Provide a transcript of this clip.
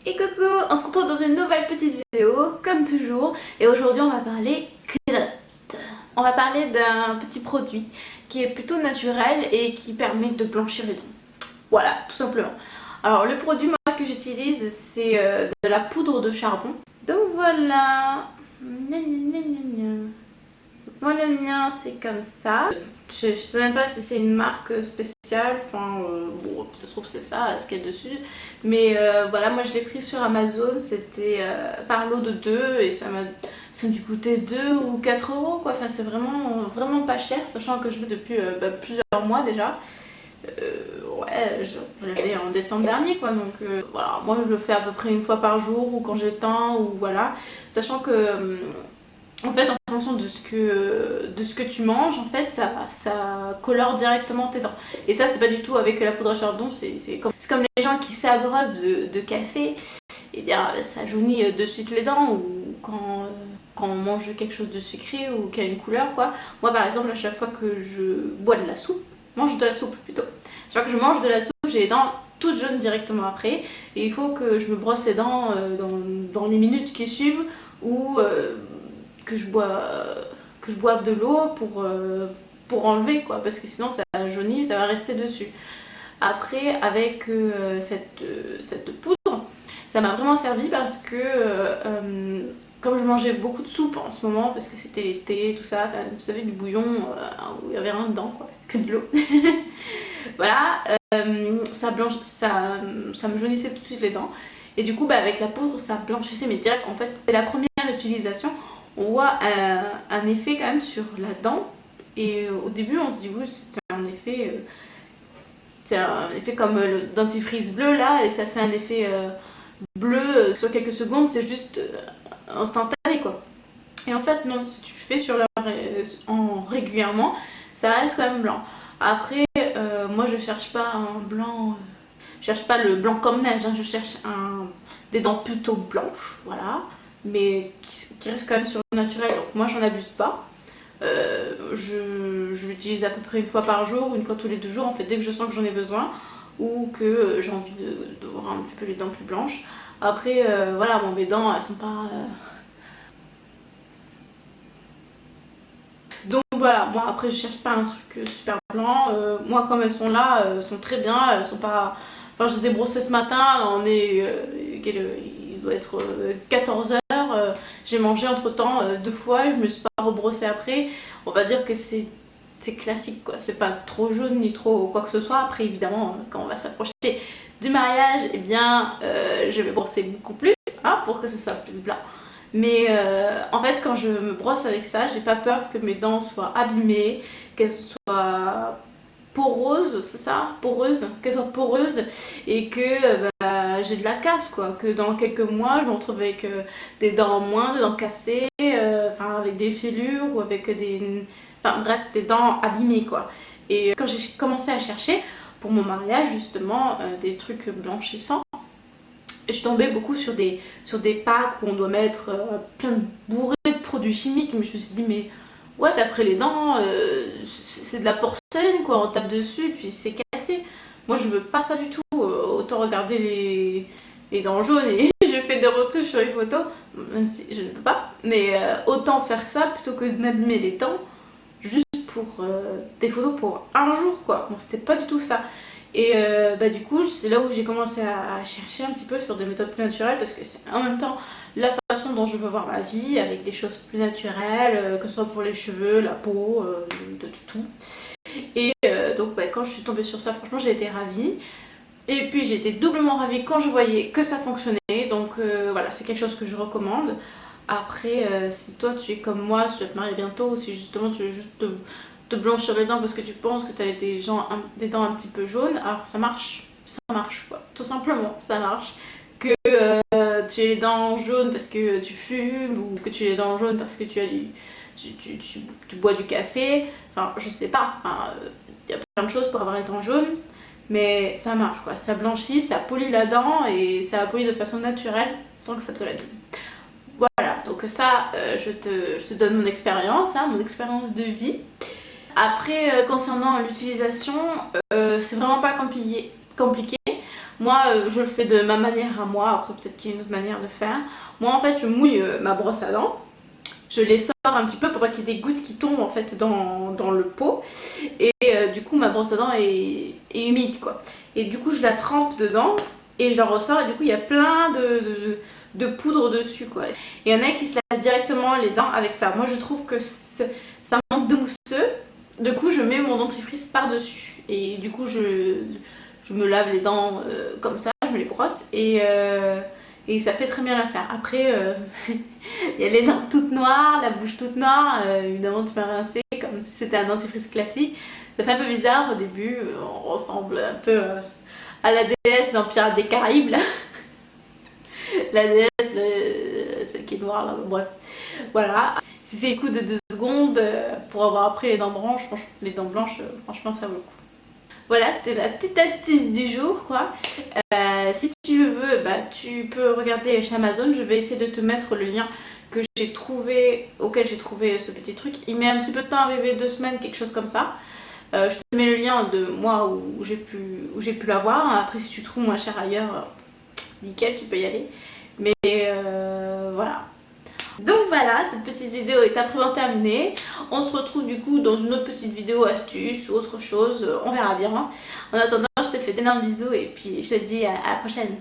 Et coucou, on se retrouve dans une nouvelle petite vidéo, comme toujours. Et aujourd'hui on va parler culotte. On va parler d'un petit produit qui est plutôt naturel et qui permet de blanchir les dents. Voilà, tout simplement. Alors le produit moi, que j'utilise, c'est de la poudre de charbon. Donc voilà. Gna, gna, gna, gna. Moi le mien c'est comme ça. Je sais même pas si c'est une marque spéciale, enfin bon ça se trouve c'est ça ce qu'il y a dessus. Mais voilà, moi je l'ai pris sur Amazon, c'était par lot de 2 et ça m'a dû coûter 2 ou 4 euros quoi. Enfin c'est vraiment pas cher, sachant que je l'ai depuis plusieurs mois déjà. Ouais, je l'avais en décembre dernier quoi, donc voilà, moi je le fais à peu près une fois par jour ou quand j'ai le temps ou voilà. Sachant que en fait, en fonction de ce que tu manges, en fait, ça colore directement tes dents. Et ça, c'est pas du tout avec la poudre à charbon, c'est comme les gens qui s'abreuvent de café, et bien ça jaunit de suite les dents, ou quand on mange quelque chose de sucré ou qui a une couleur, quoi. Moi, par exemple, à chaque fois que je bois de la soupe, mange de la soupe plutôt. Chaque fois que je mange de la soupe, j'ai les dents toutes jaunes directement après, et il faut que je me brosse les dents dans les minutes qui suivent, ou que je boive de l'eau pour enlever quoi, parce que sinon ça jaunit, ça va rester dessus. Après avec cette poudre, ça m'a vraiment servi parce que comme je mangeais beaucoup de soupe en ce moment, parce que c'était l'été, tout ça, vous savez du bouillon où il y avait rien dedans quoi, que de l'eau. Voilà, ça me jaunissait tout de suite les dents. Et du coup avec la poudre ça blanchissait mais direct en fait. C'est la première utilisation, on voit un effet quand même sur la dent. Et au début on se dit oui c'est un effet comme le dentifrice bleu là, et ça fait un effet bleu sur quelques secondes, c'est juste instantané quoi. Et en fait non, si tu fais régulièrement, ça reste quand même blanc. Après moi je cherche pas un blanc, je cherche pas le blanc comme neige, hein, je cherche des dents plutôt blanches, voilà, mais qui restent quand même sur le naturel, donc moi j'en abuse pas. Je l'utilise à peu près une fois par jour, une fois tous les 2 jours, en fait dès que je sens que j'en ai besoin ou que j'ai envie de voir un petit peu les dents plus blanches. Après voilà, bon, mes dents elles sont pas... Donc voilà, moi après je cherche pas un truc super blanc, moi comme elles sont là, elles sont très bien, elles sont pas... Enfin je les ai brossées ce matin, là on est... il doit être 14 h. J'ai mangé entre temps 2 fois, je me suis pas rebrossée après. On va dire que c'est classique quoi, c'est pas trop jaune ni trop quoi que ce soit. Après évidemment quand on va s'approcher du mariage, eh bien je vais brosser beaucoup plus hein, pour que ce soit plus blanc. Mais en fait quand je me brosse avec ça, j'ai pas peur que mes dents soient abîmées, qu'elles soient poreuses, c'est ça, poreuses, qu'elles soient poreuses et que j'ai de la casse quoi, que dans quelques mois je me retrouve avec des dents en moins, des dents cassées, enfin avec des fêlures ou avec des... Enfin bref, des dents abîmées quoi. Et quand j'ai commencé à chercher pour mon mariage justement des trucs blanchissants, je suis tombée beaucoup sur des packs où on doit mettre plein de bourrées de produits chimiques. Mais je me suis dit mais ouais, après les dents, c'est de la porcelaine quoi, on tape dessus et puis c'est cassé. Moi je veux pas ça du tout, autant regarder les dents jaunes et je fais des retouches sur les photos, même si je ne peux pas, mais autant faire ça plutôt que de m'abîmer les dents juste pour des photos pour un jour quoi. Bon, c'était pas du tout ça. Et du coup c'est là où j'ai commencé à chercher un petit peu sur des méthodes plus naturelles, parce que c'est en même temps la façon dont je veux voir ma vie, avec des choses plus naturelles, que ce soit pour les cheveux, la peau, de tout. Et donc quand je suis tombée sur ça, franchement j'ai été ravie. Et puis j'ai été doublement ravie quand je voyais que ça fonctionnait. Donc voilà, c'est quelque chose que je recommande. Après, si toi tu es comme moi, si tu vas te marier bientôt, ou si justement tu veux juste te blanchir les dents parce que tu penses que tu as des dents un petit peu jaunes, alors ça marche quoi, tout simplement, ça marche. Que tu aies les dents jaunes parce que tu fumes, ou que tu aies les dents jaunes parce que tu bois du café, enfin je sais pas, y a plein de choses pour avoir les dents jaunes, mais ça marche quoi, ça blanchit, ça polit la dent et ça polit de façon naturelle sans que ça te l'abîme. Voilà, donc ça je te donne mon expérience, hein, mon expérience de vie. Après concernant l'utilisation, c'est vraiment pas compliqué. Moi je le fais de ma manière à moi, après peut-être qu'il y a une autre manière de faire. Moi en fait je mouille ma brosse à dents, je les sors un petit peu pour pas qu'il y ait des gouttes qui tombent en fait dans le pot. Et du coup ma brosse à dents est humide quoi. Et du coup je la trempe dedans et je la ressors et du coup il y a plein de poudre dessus quoi. Et il y en a qui se lavent directement les dents avec ça. Moi je trouve que ça manque de mousseux. Du coup je mets mon dentifrice par dessus. Et du coup je me lave les dents comme ça, je me les brosse et ça fait très bien l'affaire. Après, il y a les dents toutes noires, la bouche toute noire, évidemment tu m'as rincé comme si c'était un dentifrice classique. Ça fait un peu bizarre au début, on ressemble un peu à la déesse dans Pirates des Caraïbes là. La déesse, celle qui est noire là, bref. Voilà. Si c'est le coup de 2 secondes pour avoir après les dents blanches, franchement ça vaut le coup. Voilà, c'était ma petite astuce du jour quoi. Si tu veux, bah, tu peux regarder chez Amazon. Je vais essayer de te mettre le lien que j'ai trouvé, auquel j'ai trouvé ce petit truc. Il met un petit peu de temps à arriver, 2 semaines, quelque chose comme ça. Je te mets le lien de moi où j'ai pu l'avoir. Après si tu trouves moins cher ailleurs, nickel, tu peux y aller. Mais voilà. Donc voilà, cette petite vidéo est à présent terminée. On se retrouve du coup dans une autre petite vidéo astuce ou autre chose, on verra bien. En attendant, je te fais d'énormes bisous et puis je te dis à la prochaine.